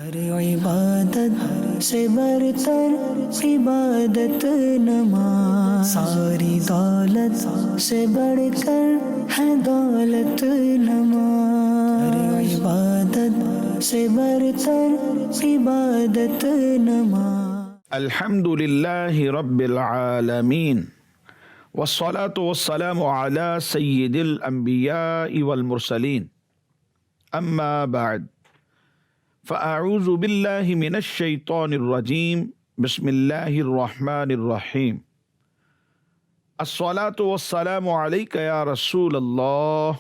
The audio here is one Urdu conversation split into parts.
ہر عبادت سے برتر عبادت نماز، ساری دولت سے بڑھ کر ہے دولت نماز، ہر عبادت سے برتر عبادت نماز۔ الحمد للہ رب العالمین، والصلاة والسلام علی سید الانبیاء والمرسلین، اما بعد فاعوذ باللہ من الشیطان الرجیم، بسم اللہ الرحمن الرحیم۔ الصلاة والسلام علیک یا رسول اللہ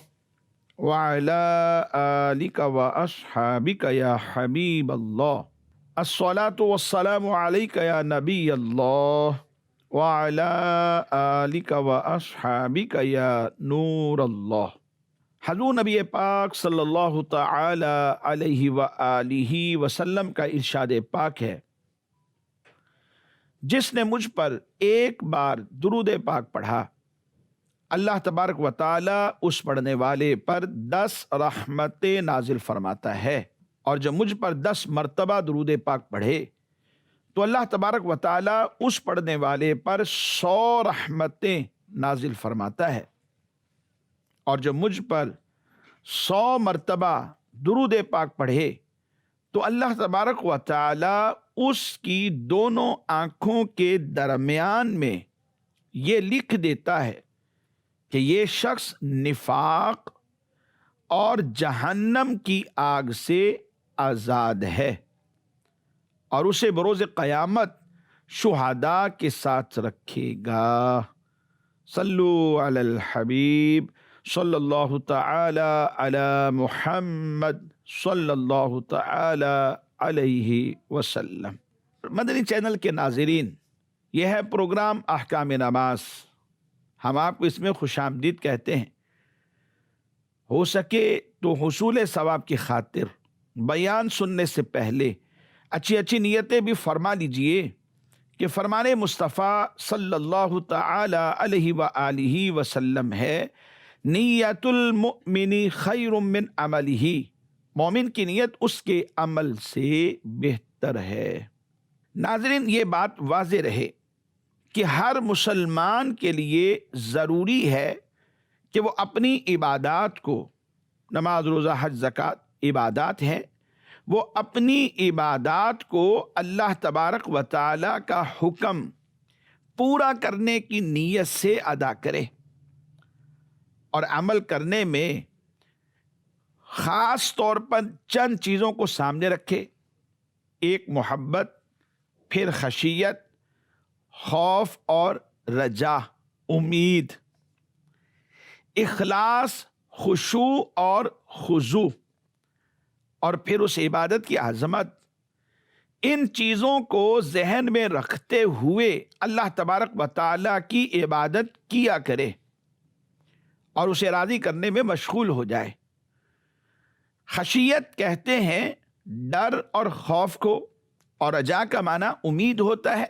وعلی آلک واصحابک یا حبیب اللہ۔ الصلاة والسلام علیک یا نبی اللہ وعلی آلک واصحابک یا نور اللہ۔ حضور نبی پاک صلی اللہ تعالی علیہ وآلہ وسلم کا ارشاد پاک ہے، جس نے مجھ پر ایک بار درود پاک پڑھا، اللہ تبارک و تعالی اس پڑھنے والے پر 10 رحمتیں نازل فرماتا ہے، اور جب مجھ پر 10 مرتبہ درود پاک پڑھے تو اللہ تبارک و تعالی اس پڑھنے والے پر 100 رحمتیں نازل فرماتا ہے، اور جب مجھ پر 100 مرتبہ درود پاک پڑھے تو اللہ تبارک و تعالی اس کی دونوں آنکھوں کے درمیان میں یہ لکھ دیتا ہے کہ یہ شخص نفاق اور جہنم کی آگ سے آزاد ہے، اور اسے بروز قیامت شہداء کے ساتھ رکھے گا۔ صلو علی الحبیب صلی اللہ تعالی علی محمد صلی اللہ تعالی علیہ وسلم۔ مدنی چینل کے ناظرین، یہ ہے پروگرام احکام نماز۔ ہم آپ کو اس میں خوش آمدید کہتے ہیں۔ ہو سکے تو حصول ثواب کی خاطر بیان سننے سے پہلے اچھی نیتیں بھی فرما لیجئے کہ فرمان مصطفیٰ صلی اللہ تعالی علیہ وآلہ وسلم ہے، نیت المؤمن خیر من عملہ، مومن کی نیت اس کے عمل سے بہتر ہے۔ ناظرین، یہ بات واضح رہے کہ ہر مسلمان کے لیے ضروری ہے کہ وہ اپنی عبادات کو، نماز روزہ حج زکوٰۃ عبادات ہیں، وہ اپنی عبادات کو اللہ تبارک و تعالی کا حکم پورا کرنے کی نیت سے ادا کرے، اور عمل کرنے میں خاص طور پر چند چیزوں کو سامنے رکھے۔ ایک محبت، پھر خشیت، خوف اور رجا، امید، اخلاص، خشوع اور خضوع، اور پھر اس عبادت کی عظمت۔ ان چیزوں کو ذہن میں رکھتے ہوئے اللہ تبارک و تعالیٰ کی عبادت کیا کرے اور اسے راضی کرنے میں مشغول ہو جائے۔ خشیت کہتے ہیں ڈر اور خوف کو، اور رجا کا معنی امید ہوتا ہے،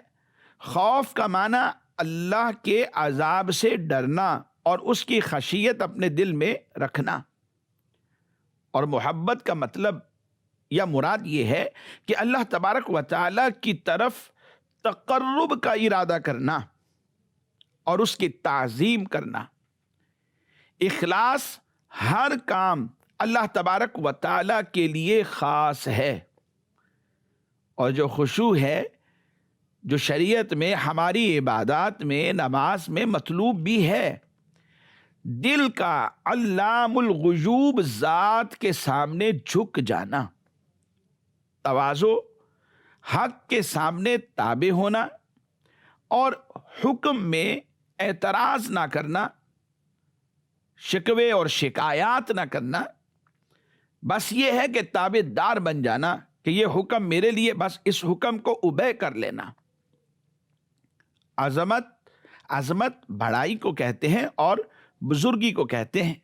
خوف کا معنی اللہ کے عذاب سے ڈرنا اور اس کی خشیت اپنے دل میں رکھنا، اور محبت کا مطلب یا مراد یہ ہے کہ اللہ تبارک و تعالی کی طرف تقرب کا ارادہ کرنا اور اس کی تعظیم کرنا۔ اخلاص، ہر کام اللہ تبارک و تعالی کے لیے خاص ہے، اور جو خشوع ہے، جو شریعت میں ہماری عبادات میں نماز میں مطلوب بھی ہے، دل کا علام الغیوب ذات کے سامنے جھک جانا، تواضع، حق کے سامنے تابع ہونا، اور حکم میں اعتراض نہ کرنا، شکوے اور شکایات نہ کرنا، بس یہ ہے کہ تابع دار بن جانا کہ یہ حکم میرے لیے، بس اس حکم کو اوبے کر لینا۔ عظمت بڑائی کو کہتے ہیں اور بزرگی کو کہتے ہیں۔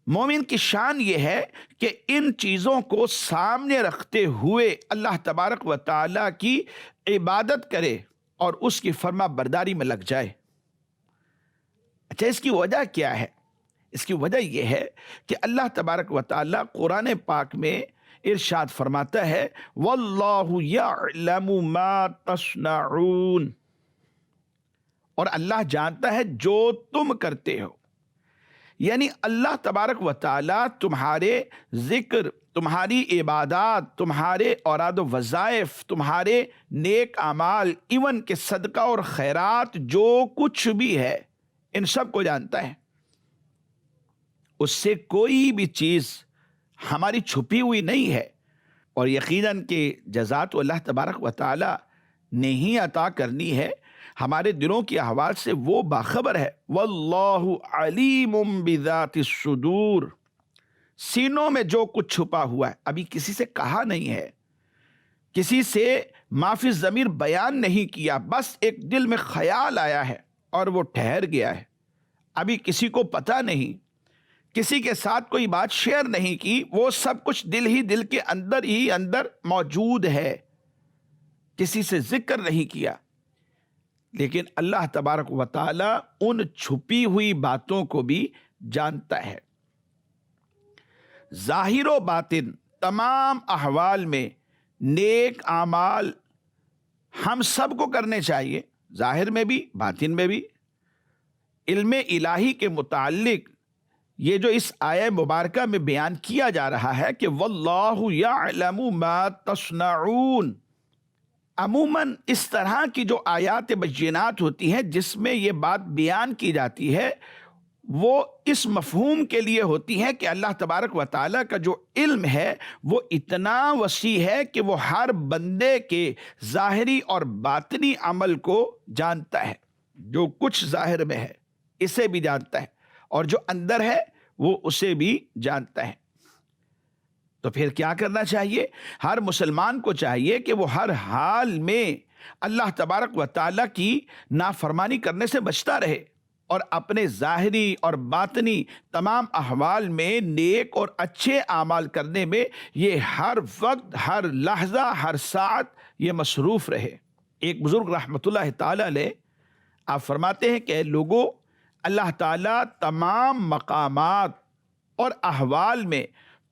مومن کی شان یہ ہے کہ ان چیزوں کو سامنے رکھتے ہوئے اللہ تبارک و تعالی کی عبادت کرے اور اس کی فرما برداری میں لگ جائے۔ اچھا، اس کی وجہ کیا ہے؟ اس کی وجہ یہ ہے کہ اللہ تبارک و تعالی قرآن پاک میں ارشاد فرماتا ہے واللہ یعلم ما تصنعون، اور اللہ جانتا ہے جو تم کرتے ہو. یعنی اللہ تبارک و تعالی تمہارے ذکر، تمہاری عبادات، تمہارے اوراد و وظائف، تمہارے نیک اعمال، ایون کہ صدقہ اور خیرات جو کچھ بھی ہے ان سب کو جانتا ہے. اس سے کوئی بھی چیز ہماری چھپی ہوئی نہیں ہے، اور یقیناً کہ جزات اللہ تبارک و تعالی نے ہی عطا کرنی ہے. ہمارے دلوں کی احوال سے وہ باخبر ہے. واللہ علیم بذات الصدور، سینوں میں جو کچھ چھپا ہوا ہے ابھی کسی سے کہا نہیں ہے، کسی سے معافی الضمیر بیان نہیں کیا، بس ایک دل میں خیال آیا ہے اور وہ ٹھہر گیا ہے، ابھی کسی کو پتہ نہیں، کسی کے ساتھ کوئی بات شیئر نہیں کی، وہ سب کچھ دل ہی دل کے اندر ہی اندر موجود ہے، کسی سے ذکر نہیں کیا. لیکن اللہ تبارک و تعالی ان چھپی ہوئی باتوں کو بھی جانتا ہے. ظاہر و باطن تمام احوال میں نیک اعمال ہم سب کو کرنے چاہیے، ظاہر میں بھی باطن میں بھی. علم الہی کے متعلق یہ جو اس آیہ مبارکہ میں بیان کیا جا رہا ہے کہ واللہ یعلم ما تصنعون، عموماً اس طرح کی جو آیات بینات ہوتی ہیں جس میں یہ بات بیان کی جاتی ہے وہ اس مفہوم کے لیے ہوتی ہے کہ اللہ تبارک و تعالیٰ کا جو علم ہے وہ اتنا وسیع ہے کہ وہ ہر بندے کے ظاہری اور باطنی عمل کو جانتا ہے. جو کچھ ظاہر میں ہے اسے بھی جانتا ہے، اور جو اندر ہے وہ اسے بھی جانتا ہے. تو پھر کیا کرنا چاہیے؟ ہر مسلمان کو چاہیے کہ وہ ہر حال میں اللہ تبارک و تعالیٰ کی نافرمانی کرنے سے بچتا رہے، اور اپنے ظاہری اور باطنی تمام احوال میں نیک اور اچھے اعمال کرنے میں یہ ہر وقت، ہر لحظہ، ہر ساعت یہ مصروف رہے. ایک بزرگ رحمۃ اللہ تعالی علیہ آپ فرماتے ہیں کہ لوگوں، اللہ تعالیٰ تمام مقامات اور احوال میں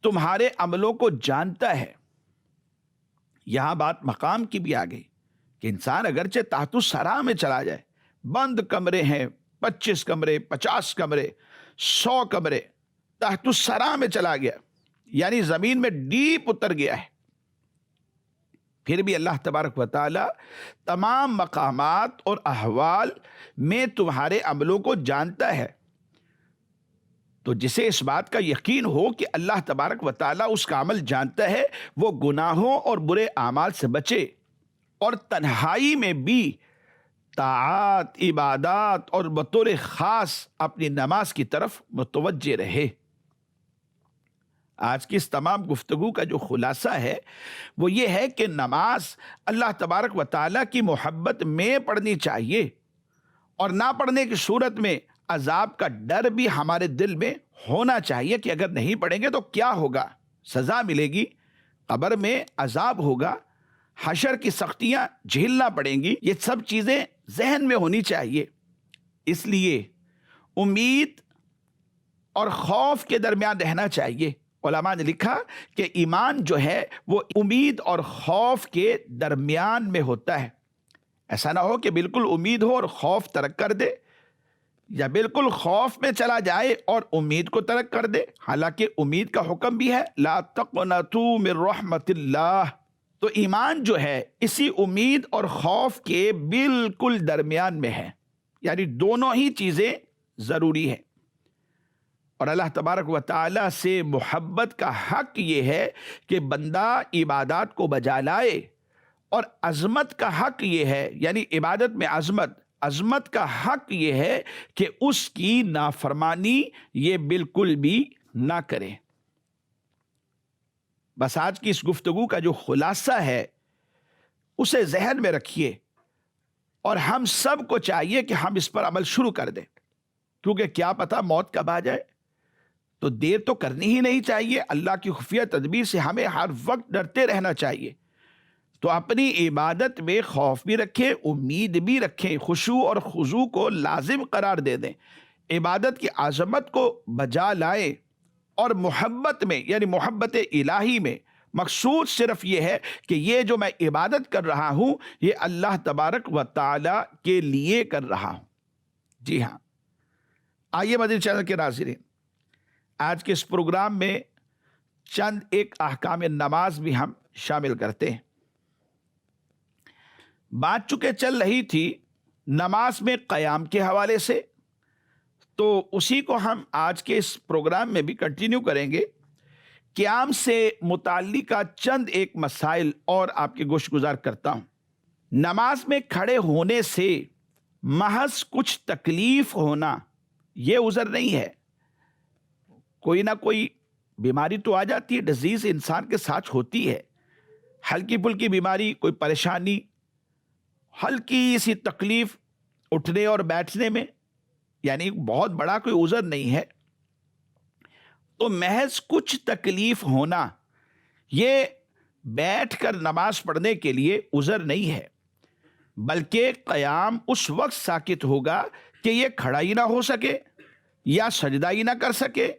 تمہارے عملوں کو جانتا ہے. یہاں بات مقام کی بھی آ گئی کہ انسان اگرچہ تحت الثری میں چلا جائے، بند کمرے ہیں، 25 کمرے، 50 کمرے، 100 کمرے، تحت الثری میں چلا گیا، یعنی زمین میں ڈیپ اتر گیا ہے، پھر بھی اللہ تبارک و تعالی تمام مقامات اور احوال میں تمہارے عملوں کو جانتا ہے. تو جسے اس بات کا یقین ہو کہ اللہ تبارک و تعالیٰ اس کا عمل جانتا ہے، وہ گناہوں اور برے اعمال سے بچے، اور تنہائی میں بھی طاعات، عبادات اور بطور خاص اپنی نماز کی طرف متوجہ رہے. آج کی اس تمام گفتگو کا جو خلاصہ ہے وہ یہ ہے کہ نماز اللہ تبارک و تعالیٰ کی محبت میں پڑھنی چاہیے، اور نہ پڑھنے کی صورت میں عذاب کا ڈر بھی ہمارے دل میں ہونا چاہیے کہ اگر نہیں پڑھیں گے تو کیا ہوگا، سزا ملے گی، قبر میں عذاب ہوگا، حشر کی سختیاں جھیلنا پڑیں گی. یہ سب چیزیں ذہن میں ہونی چاہیے. اس لیے امید اور خوف کے درمیان رہنا چاہیے. علماء نے لکھا کہ ایمان جو ہے وہ امید اور خوف کے درمیان میں ہوتا ہے. ایسا نہ ہو کہ بالکل امید ہو اور خوف ترک کر دے، یا بالکل خوف میں چلا جائے اور امید کو ترک کر دے، حالانکہ امید کا حکم بھی ہے لا تقنطوا من رحمت اللہ. تو ایمان جو ہے اسی امید اور خوف کے بالکل درمیان میں ہے، یعنی دونوں ہی چیزیں ضروری ہیں. اور اللہ تبارک و تعالیٰ سے محبت کا حق یہ ہے کہ بندہ عبادات کو بجا لائے، اور عظمت کا حق یہ ہے، یعنی عبادت میں عظمت کا حق یہ ہے کہ اس کی نافرمانی یہ بالکل بھی نہ کرے. بس آج کی اس گفتگو کا جو خلاصہ ہے اسے ذہن میں رکھیے، اور ہم سب کو چاہیے کہ ہم اس پر عمل شروع کر دیں، کیونکہ کیا پتہ موت کب آ جائے. تو دیر تو کرنی ہی نہیں چاہیے. اللہ کی خفیہ تدبیر سے ہمیں ہر وقت ڈرتے رہنا چاہیے. تو اپنی عبادت میں خوف بھی رکھیں، امید بھی رکھیں، خشوع اور خضوع کو لازم قرار دے دیں، عبادت کی عظمت کو بجا لائیں، اور محبت میں یعنی محبت الہی میں، مقصود صرف یہ ہے کہ یہ جو میں عبادت کر رہا ہوں یہ اللہ تبارک و تعالی کے لیے کر رہا ہوں۔ جی ہاں، آئیے مدنی چینل کے ناظرین، آج کے اس پروگرام میں چند ایک احکام نماز بھی ہم شامل کرتے ہیں۔ بات چونکہ چل رہی تھی نماز میں قیام کے حوالے سے، تو اسی کو ہم آج کے اس پروگرام میں بھی کنٹینیو کریں گے۔ قیام سے متعلقہ چند ایک مسائل اور آپ کے گوش گزار کرتا ہوں۔ نماز میں کھڑے ہونے سے محض کچھ تکلیف ہونا یہ عذر نہیں ہے۔ کوئی نہ کوئی بیماری تو آ جاتی ہے، ڈیزیز انسان کے ساتھ ہوتی ہے، ہلکی پھلکی بیماری، کوئی پریشانی، ہلکی سی تکلیف اٹھنے اور بیٹھنے میں، یعنی بہت بڑا کوئی عذر نہیں ہے۔ تو محض کچھ تکلیف ہونا یہ بیٹھ کر نماز پڑھنے کے لیے عذر نہیں ہے، بلکہ قیام اس وقت ساکت ہوگا کہ یہ کھڑا ہی نہ ہو سکے یا سجدہ ہی نہ کر سکے،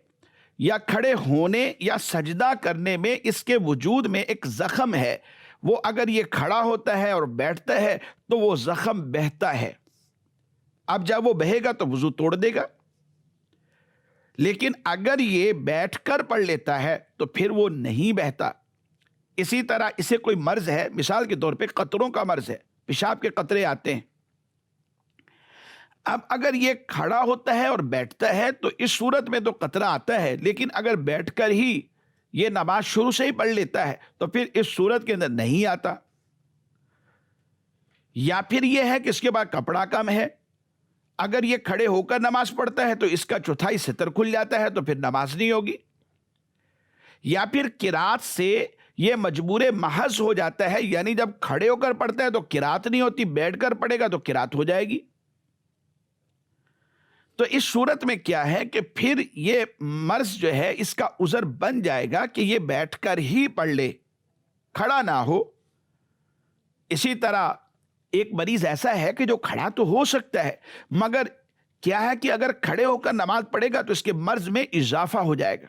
یا کھڑے ہونے یا سجدہ کرنے میں اس کے وجود میں ایک زخم ہے، وہ اگر یہ کھڑا ہوتا ہے اور بیٹھتا ہے تو وہ زخم بہتا ہے۔ اب جب وہ بہے گا تو وضو توڑ دے گا، لیکن اگر یہ بیٹھ کر پڑھ لیتا ہے تو پھر وہ نہیں بہتا۔ اسی طرح اسے کوئی مرض ہے، مثال کے طور پہ قطروں کا مرض ہے، پیشاب کے قطرے آتے ہیں۔ اب اگر یہ کھڑا ہوتا ہے اور بیٹھتا ہے تو اس صورت میں تو قطرہ آتا ہے، لیکن اگر بیٹھ کر ہی یہ نماز شروع سے ہی پڑھ لیتا ہے تو پھر اس صورت کے اندر نہیں آتا۔ یا پھر یہ ہے کہ اس کے بعد کپڑا کم ہے، اگر یہ کھڑے ہو کر نماز پڑھتا ہے تو اس کا چوتھائی ستر کھل جاتا ہے تو پھر نماز نہیں ہوگی۔ یا پھر قرات سے یہ مجبور محض ہو جاتا ہے، یعنی جب کھڑے ہو کر پڑھتا ہے تو قرات نہیں ہوتی، بیٹھ کر پڑھے گا تو قرات ہو جائے گی۔ تو اس صورت میں کیا ہے کہ پھر یہ مرض جو ہے اس کا عذر بن جائے گا کہ یہ بیٹھ کر ہی پڑھ لے، کھڑا نہ ہو۔ اسی طرح ایک مریض ایسا ہے کہ جو کھڑا تو ہو سکتا ہے، مگر کیا ہے کہ اگر کھڑے ہو کر نماز پڑھے گا تو اس کے مرض میں اضافہ ہو جائے گا۔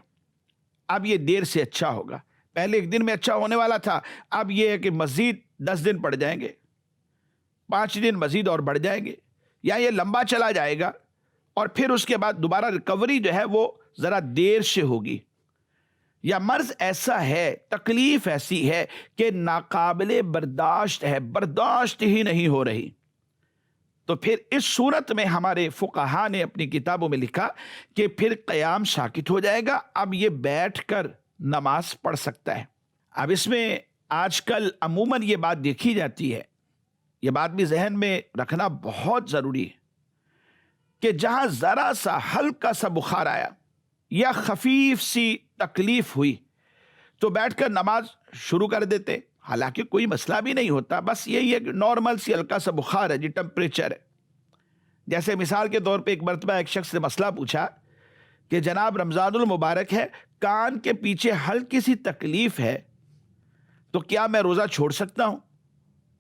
اب یہ دیر سے اچھا ہوگا، پہلے ایک دن میں اچھا ہونے والا تھا، اب یہ ہے کہ مزید 10 دن پڑ جائیں گے، 5 دن مزید اور بڑھ جائیں گے، یا یہ لمبا چلا جائے گا اور پھر اس کے بعد دوبارہ ریکوری جو ہے وہ ذرا دیر سے ہوگی۔ یا مرض ایسا ہے، تکلیف ایسی ہے کہ ناقابل برداشت ہے، برداشت ہی نہیں ہو رہی، تو پھر اس صورت میں ہمارے فقہا نے اپنی کتابوں میں لکھا کہ پھر قیام ساکت ہو جائے گا، اب یہ بیٹھ کر نماز پڑھ سکتا ہے۔ اب اس میں آج کل عموماً یہ بات دیکھی جاتی ہے، یہ بات بھی ذہن میں رکھنا بہت ضروری ہے کہ جہاں ذرا سا ہلکا سا بخار آیا یا خفیف سی تکلیف ہوئی تو بیٹھ کر نماز شروع کر دیتے، حالانکہ کوئی مسئلہ بھی نہیں ہوتا، بس یہی ہے کہ نارمل سی ہلکا سا بخار ہے جی، ٹمپریچر ہے۔ جیسے مثال کے طور پہ ایک مرتبہ ایک شخص سے مسئلہ پوچھا کہ جناب رمضان المبارک ہے، کان کے پیچھے ہلکی سی تکلیف ہے، تو کیا میں روزہ چھوڑ سکتا ہوں؟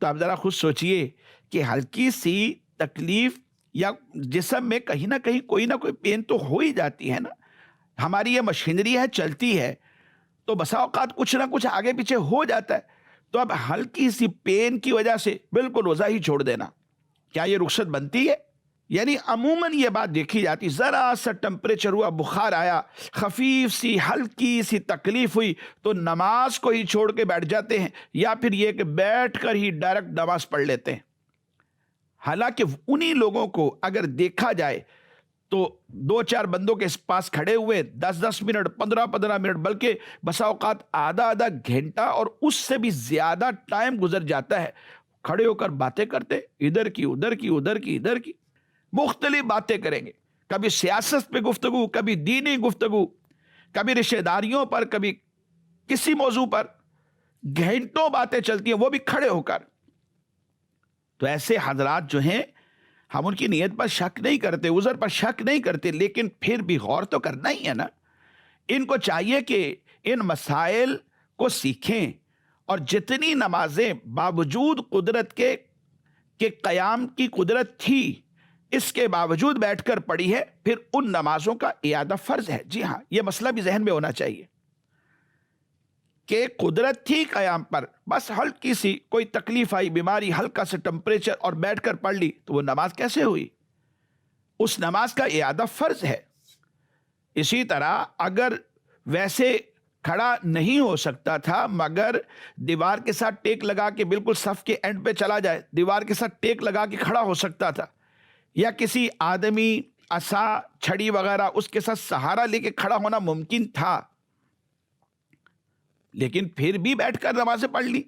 تو آپ ذرا خود سوچئے کہ ہلکی سی تکلیف یا جسم میں کہیں نہ کہیں کوئی نہ کوئی پین تو ہو ہی جاتی ہے نا، ہماری یہ مشینری ہے، چلتی ہے، تو بسا اوقات کچھ نہ کچھ آگے پیچھے ہو جاتا ہے، تو اب ہلکی سی پین کی وجہ سے بالکل روزہ ہی چھوڑ دینا، کیا یہ رخصت بنتی ہے؟ یعنی عموماً یہ بات دیکھی جاتی، ذرا سا ٹمپریچر ہوا، بخار آیا، خفیف سی ہلکی سی تکلیف ہوئی تو نماز کو ہی چھوڑ کے بیٹھ جاتے ہیں، یا پھر یہ کہ بیٹھ کر ہی ڈائریکٹ نماز پڑھ لیتے ہیں۔ حالانکہ انہی لوگوں کو اگر دیکھا جائے تو 2-4 بندوں کے پاس کھڑے ہوئے 10-10 منٹ، 15-15 منٹ، بلکہ بسا اوقات آدھا گھنٹہ اور اس سے بھی زیادہ ٹائم گزر جاتا ہے، کھڑے ہو کر باتیں کرتے، ادھر کی ادھر کی ادھر کی ادھر کی، مختلف باتیں کریں گے، کبھی سیاست پہ گفتگو، کبھی دینی گفتگو، کبھی رشتہ داریوں پر، کبھی کسی موضوع پر، گھنٹوں باتیں چلتی ہیں، وہ بھی کھڑے ہو کر۔ تو ایسے حضرات جو ہیں ہم ان کی نیت پر شک نہیں کرتے، عذر پر شک نہیں کرتے، لیکن پھر بھی غور تو کرنا ہی ہے نا۔ ان کو چاہیے کہ ان مسائل کو سیکھیں، اور جتنی نمازیں باوجود قدرت کے قیام کی قدرت تھی اس کے باوجود بیٹھ کر پڑھی ہے، پھر ان نمازوں کا اعادہ فرض ہے۔ جی ہاں، یہ مسئلہ بھی ذہن میں ہونا چاہیے کہ قدرت تھی قیام پر، بس ہلکی سی کوئی تکلیف آئی، بیماری، ہلکا سا ٹمپریچر، اور بیٹھ کر پڑھ لی، تو وہ نماز کیسے ہوئی؟ اس نماز کا اعادہ فرض ہے۔ اسی طرح اگر ویسے کھڑا نہیں ہو سکتا تھا مگر دیوار کے ساتھ ٹیک لگا کے بالکل صف کے اینڈ پہ چلا جائے، دیوار کے ساتھ ٹیک لگا کے کھڑا ہو سکتا تھا، یا کسی آدمی عصا، چھڑی وغیرہ اس کے ساتھ سہارا لے کے کھڑا ہونا ممکن تھا، لیکن پھر بھی بیٹھ کر نمازیں پڑھ لی،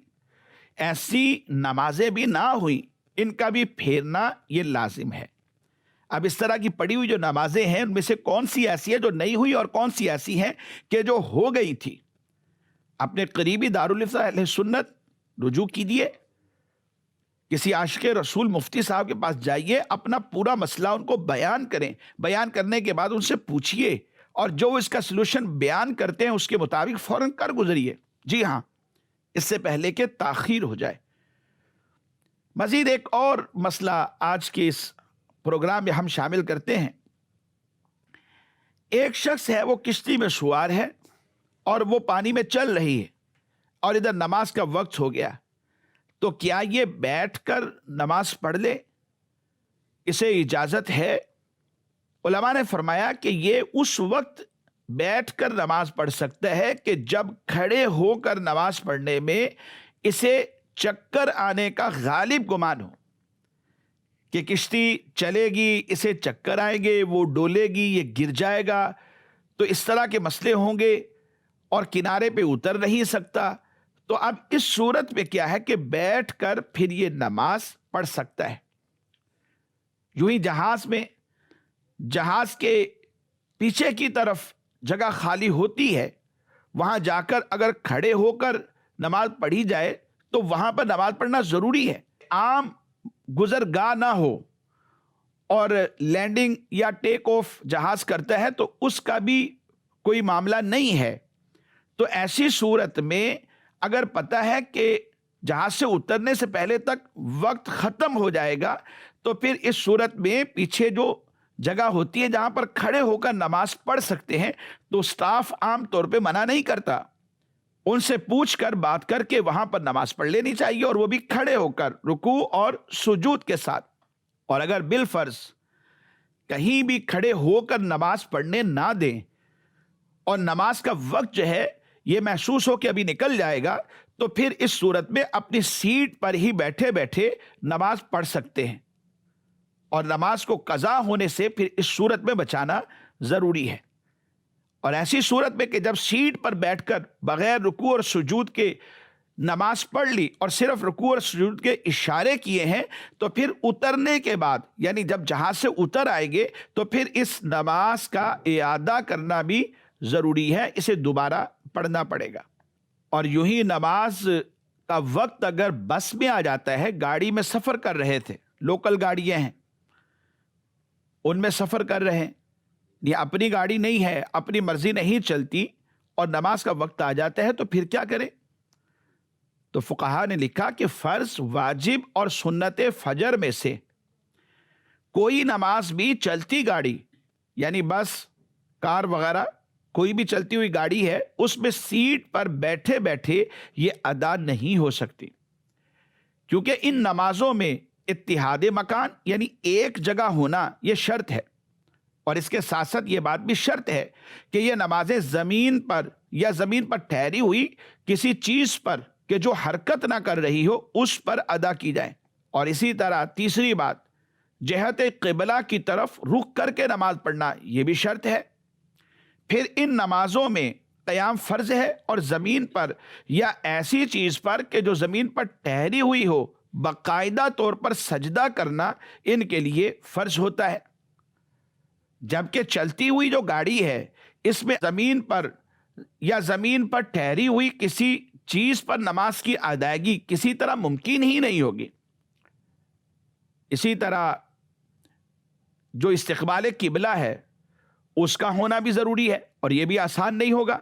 ایسی نمازیں بھی نہ ہوئیں، ان کا بھی پھیرنا یہ لازم ہے۔ اب اس طرح کی پڑھی ہوئی جو نمازیں ہیں ان میں سے کون سی ایسی ہے جو نہیں ہوئی اور کون سی ایسی ہیں کہ جو ہو گئی تھی؟ اپنے قریبی دارالفتہ اہل سنت رجوع کیجیے، کسی عاشق رسول مفتی صاحب کے پاس جائیے، اپنا پورا مسئلہ ان کو بیان کریں، بیان کرنے کے بعد ان سے پوچھیے، اور جو اس کا سلوشن بیان کرتے ہیں اس کے مطابق فوراً کر گزریے۔ جی ہاں، اس سے پہلے کہ تاخیر ہو جائے۔ مزید ایک اور مسئلہ آج کے اس پروگرام میں ہم شامل کرتے ہیں۔ ایک شخص ہے، وہ کشتی میں سوار ہے اور وہ پانی میں چل رہی ہے، اور ادھر نماز کا وقت ہو گیا، تو کیا یہ بیٹھ کر نماز پڑھ لے؟ اسے اجازت ہے؟ علماء نے فرمایا کہ یہ اس وقت بیٹھ کر نماز پڑھ سکتا ہے کہ جب کھڑے ہو کر نماز پڑھنے میں اسے چکر آنے کا غالب گمان ہو، کہ کشتی چلے گی، اسے چکر آئیں گے، وہ ڈولے گی، یہ گر جائے گا، تو اس طرح کے مسئلے ہوں گے اور کنارے پہ اتر نہیں سکتا، تو اب اس صورت میں کیا ہے کہ بیٹھ کر پھر یہ نماز پڑھ سکتا ہے۔ یوں ہی جہاز کے پیچھے کی طرف جگہ خالی ہوتی ہے، وہاں جا کر اگر کھڑے ہو کر نماز پڑھی جائے تو وہاں پر نماز پڑھنا ضروری ہے۔ عام گزرگاہ نہ ہو اور لینڈنگ یا ٹیک آف جہاز کرتا ہے تو اس کا بھی کوئی معاملہ نہیں ہے، تو ایسی صورت میں اگر پتہ ہے کہ جہاز سے اترنے سے پہلے تک وقت ختم ہو جائے گا، تو پھر اس صورت میں پیچھے جو جگہ ہوتی ہے جہاں پر کھڑے ہو کر نماز پڑھ سکتے ہیں، تو سٹاف عام طور پہ منع نہیں کرتا، ان سے پوچھ کر بات کر کے وہاں پر نماز پڑھ لینی چاہیے، اور وہ بھی کھڑے ہو کر رکوع اور سجود کے ساتھ۔ اور اگر بالفرض کہیں بھی کھڑے ہو کر نماز پڑھنے نہ دیں اور نماز کا وقت جو ہے یہ محسوس ہو کہ ابھی نکل جائے گا، تو پھر اس صورت میں اپنی سیٹ پر ہی بیٹھے بیٹھے نماز پڑھ سکتے ہیں، اور نماز کو قضا ہونے سے پھر اس صورت میں بچانا ضروری ہے۔ اور ایسی صورت میں کہ جب سیٹ پر بیٹھ کر بغیر رکوع اور سجود کے نماز پڑھ لی اور صرف رکوع اور سجود کے اشارے کیے ہیں، تو پھر اترنے کے بعد یعنی جب جہاز سے اتر آئے گے تو پھر اس نماز کا اعادہ کرنا بھی ضروری ہے، اسے دوبارہ پڑھنا پڑے گا۔ اور یوں ہی نماز کا وقت اگر بس میں آ جاتا ہے، گاڑی میں سفر کر رہے تھے، لوکل گاڑیاں ہیں ان میں سفر کر رہے ہیں، یہ اپنی گاڑی نہیں ہے، اپنی مرضی نہیں چلتی، اور نماز کا وقت آ جاتا ہے، تو پھر کیا کریں؟ تو فقہا نے لکھا کہ فرض، واجب اور سنت فجر میں سے کوئی نماز بھی چلتی گاڑی یعنی بس، کار وغیرہ کوئی بھی چلتی ہوئی گاڑی ہے، اس میں سیٹ پر بیٹھے بیٹھے یہ ادا نہیں ہو سکتی، کیونکہ ان نمازوں میں اتحاد مکان یعنی ایک جگہ ہونا یہ شرط ہے، اور اس کے ساتھ ساتھ یہ بات بھی شرط ہے کہ یہ نمازیں زمین پر یا زمین پر ٹھہری ہوئی کسی چیز پر کہ جو حرکت نہ کر رہی ہو اس پر ادا کی جائیں۔ اور اسی طرح تیسری بات، جہت قبلہ کی طرف رخ کر کے نماز پڑھنا یہ بھی شرط ہے۔ پھر ان نمازوں میں قیام فرض ہے، اور زمین پر یا ایسی چیز پر کہ جو زمین پر ٹھہری ہوئی ہو باقاعدہ طور پر سجدہ کرنا ان کے لیے فرض ہوتا ہے، جبکہ چلتی ہوئی جو گاڑی ہے اس میں زمین پر یا زمین پر ٹھہری ہوئی کسی چیز پر نماز کی ادائیگی کسی طرح ممکن ہی نہیں ہوگی۔ اسی طرح جو استقبال قبلہ ہے اس کا ہونا بھی ضروری ہے، اور یہ بھی آسان نہیں ہوگا۔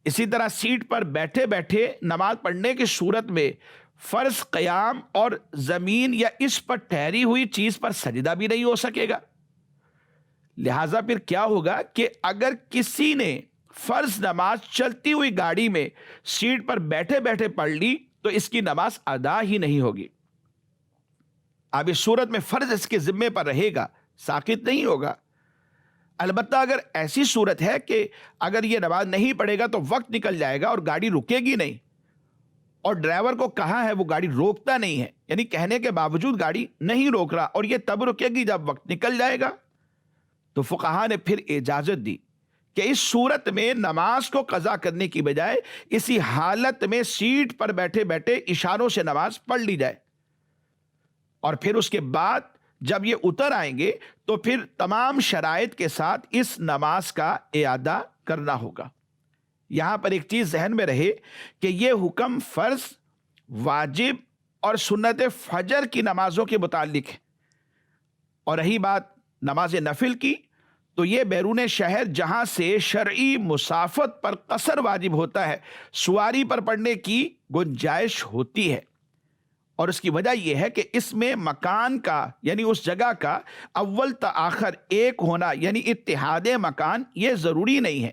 اسی طرح سیٹ پر بیٹھے بیٹھے نماز پڑھنے کی صورت میں فرض قیام اور زمین یا اس پر ٹھہری ہوئی چیز پر سجدہ بھی نہیں ہو سکے گا۔ لہذا پھر کیا ہوگا کہ اگر کسی نے فرض نماز چلتی ہوئی گاڑی میں سیٹ پر بیٹھے بیٹھے پڑھ لی تو اس کی نماز ادا ہی نہیں ہوگی. اب اس صورت میں فرض اس کے ذمے پر رہے گا، ساقط نہیں ہوگا. البتہ اگر ایسی صورت ہے کہ اگر یہ نماز نہیں پڑھے گا تو وقت نکل جائے گا اور گاڑی رکے گی نہیں، اور ڈرائیور کو کہا ہے وہ گاڑی روکتا نہیں ہے، یعنی کہنے کے باوجود گاڑی نہیں روک رہا اور یہ تب رکے گی جب وقت نکل جائے گا، تو فقہا نے پھر اجازت دی کہ اس صورت میں نماز کو قضا کرنے کی بجائے اسی حالت میں سیٹ پر بیٹھے بیٹھے اشاروں سے نماز پڑھ لی جائے، اور پھر اس کے بعد جب یہ اتر آئیں گے تو پھر تمام شرائط کے ساتھ اس نماز کا اعادہ کرنا ہوگا. یہاں پر ایک چیز ذہن میں رہے کہ یہ حکم فرض، واجب اور سنت فجر کی نمازوں کے متعلق ہے، اور رہی بات نماز نفل کی تو یہ بیرون شہر جہاں سے شرعی مسافت پر قصر واجب ہوتا ہے، سواری پر پڑھنے کی گنجائش ہوتی ہے. اور اس کی وجہ یہ ہے کہ اس میں مکان کا یعنی اس جگہ کا اول تا آخر ایک ہونا یعنی اتحاد مکان یہ ضروری نہیں ہے.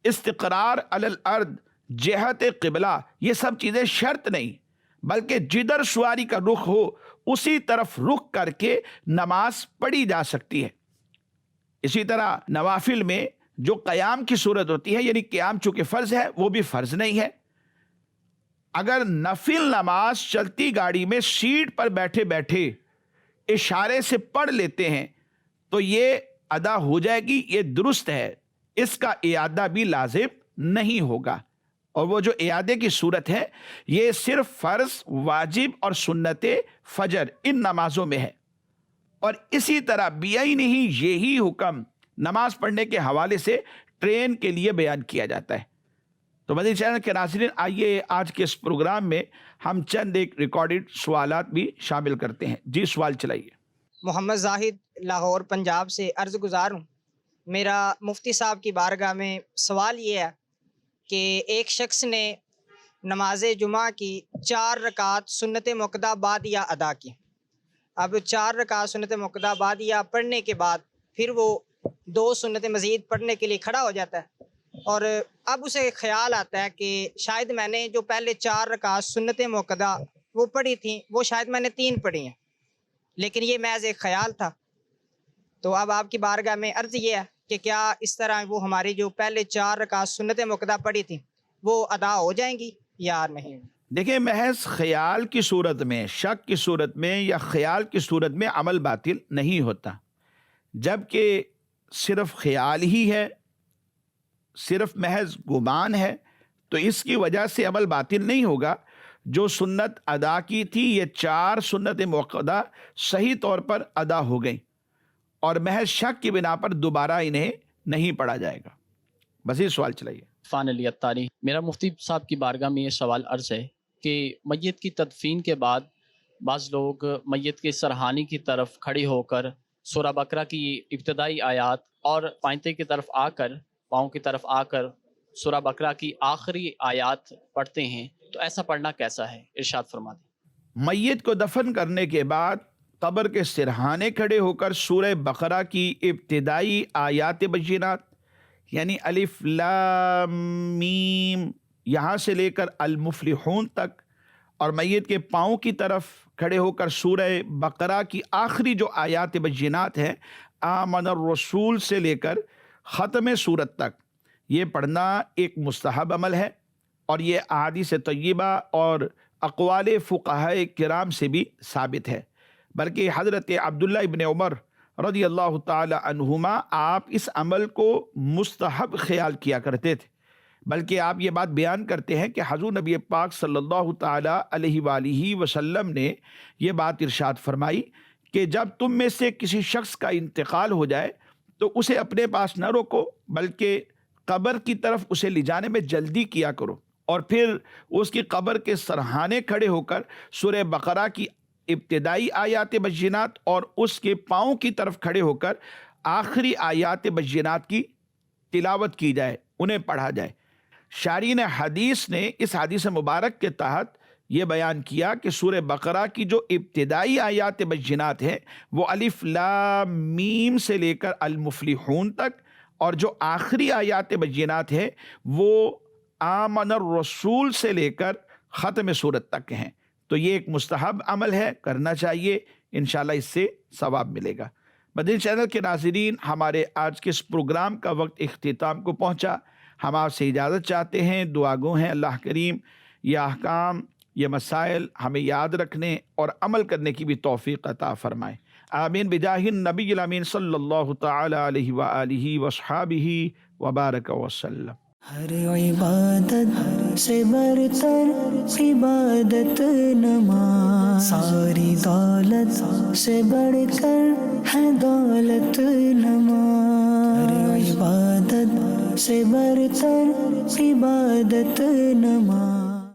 استقرار علی الارض، جہت قبلہ، یہ سب چیزیں شرط نہیں، بلکہ جدھر سواری کا رخ ہو اسی طرف رخ کر کے نماز پڑھی جا سکتی ہے. اسی طرح نوافل میں جو قیام کی صورت ہوتی ہے، یعنی قیام چونکہ فرض ہے وہ بھی فرض نہیں ہے. اگر نفل نماز چلتی گاڑی میں سیٹ پر بیٹھے بیٹھے اشارے سے پڑھ لیتے ہیں تو یہ ادا ہو جائے گی، یہ درست ہے، اس کا اعادہ بھی لازم نہیں ہوگا. اور وہ جو اعادے کی صورت ہے یہ صرف فرض، واجب اور سنت فجر ان نمازوں میں ہے. اور اسی طرح بیعین ہی یہی حکم نماز پڑھنے کے حوالے سے ٹرین کے لیے بیان کیا جاتا ہے. تو مدنی چینل کے ناظرین، آئیے آج کے اس پروگرام میں ہم چند ایک ریکارڈڈ سوالات بھی شامل کرتے ہیں. جی سوال چلائیے. محمد زاہد لاہور پنجاب سے عرض گزار ہوں. میرا مفتی صاحب کی بارگاہ میں سوال یہ ہے کہ ایک شخص نے نماز جمعہ کی 4 رکعت سنت مؤکدہ بعدیہ ادا کی. اب 4 رکعت سنت مؤکدہ بعدیہ پڑھنے کے بعد پھر وہ 2 سنت مزید پڑھنے کے لیے کھڑا ہو جاتا ہے، اور اب اسے خیال آتا ہے کہ شاید میں نے جو پہلے 4 رکعت سنت مؤکدہ وہ پڑھی تھیں وہ شاید میں نے 3 پڑھی ہیں، لیکن یہ محض ایک خیال تھا. تو اب آپ کی بارگاہ میں عرض یہ ہے کہ کیا اس طرح وہ ہماری جو پہلے 4 رکعت سنت مؤکدہ پڑھی تھیں وہ ادا ہو جائیں گی یا نہیں؟ دیکھیں، محض خیال کی صورت میں، شک کی صورت میں یا خیال کی صورت میں عمل باطل نہیں ہوتا. جبکہ صرف خیال ہی ہے، صرف محض گمان ہے، تو اس کی وجہ سے عمل باطل نہیں ہوگا. جو سنت ادا کی تھی یہ 4 سنت مؤکدہ صحیح طور پر ادا ہو گئیں، اور محض شک کی بنا پر دوبارہ انہیں نہیں پڑھا جائے گا. بس یہ سوال چلائیے. عرفان علی اتاری. میرا مفتی صاحب کی بارگاہ میں یہ سوال عرض ہے کہ میت کی تدفین کے بعد بعض لوگ میت کے سرہانے کی طرف کھڑے ہو کر سورہ بقرہ کی ابتدائی آیات اور پائنتے کی طرف آ کر، پاؤں کی طرف آ کر سورہ بقرہ کی آخری آیات پڑھتے ہیں، تو ایسا پڑھنا کیسا ہے؟ ارشاد فرما دیں. میت کو دفن کرنے کے بعد قبر کے سرہانے کھڑے ہو کر سورہ بقرہ کی ابتدائی آیات بینات یعنی الف لام میم یہاں سے لے کر المفلحون تک، اور میت کے پاؤں کی طرف کھڑے ہو کر سورہ بقرہ کی آخری جو آیات بینات ہیں آمن الرسول سے لے کر ختم سورت تک، یہ پڑھنا ایک مستحب عمل ہے، اور یہ احادیث طیبہ اور اقوال فقہاء کرام سے بھی ثابت ہے. بلکہ حضرت عبداللہ ابن عمر رضی اللہ تعالی عنہما آپ اس عمل کو مستحب خیال کیا کرتے تھے. بلکہ آپ یہ بات بیان کرتے ہیں کہ حضور نبی پاک صلی اللہ تعالی علیہ وآلہ وسلم نے یہ بات ارشاد فرمائی کہ جب تم میں سے کسی شخص کا انتقال ہو جائے تو اسے اپنے پاس نہ روکو، بلکہ قبر کی طرف اسے لے جانے میں جلدی کیا کرو، اور پھر اس کی قبر کے سرہانے کھڑے ہو کر سورہ بقرہ کی ابتدائی آیات بینات اور اس کے پاؤں کی طرف کھڑے ہو کر آخری آیات بینات کی تلاوت کی جائے، انہیں پڑھا جائے. شارحین حدیث نے اس حدیث مبارک کے تحت یہ بیان کیا کہ سورہ بقرہ کی جو ابتدائی آیات بینات ہیں وہ الف لام میم سے لے کر المفلحون تک، اور جو آخری آیات بینات ہے وہ آمن الرسول سے لے کر ختم صورت تک ہیں. تو یہ ایک مستحب عمل ہے، کرنا چاہیے، انشاءاللہ اس سے ثواب ملے گا. مدنی چینل کے ناظرین، ہمارے آج کے اس پروگرام کا وقت اختتام کو پہنچا. ہم آپ سے اجازت چاہتے ہیں، دعا گو ہیں اللہ کریم یہ احکام، یہ مسائل ہمیں یاد رکھنے اور عمل کرنے کی بھی توفیق عطا فرمائے. آمین بجاہ النبی الامین صلی اللہ تعالی علیہ وآلہ وصحابہ وبارک وسلم. ہر عبادت سے برتر عبادت نماز، ساری دولت سے بڑھ کر ہے دولت نماز. ہر عبادت سے برتر عبادت نماز.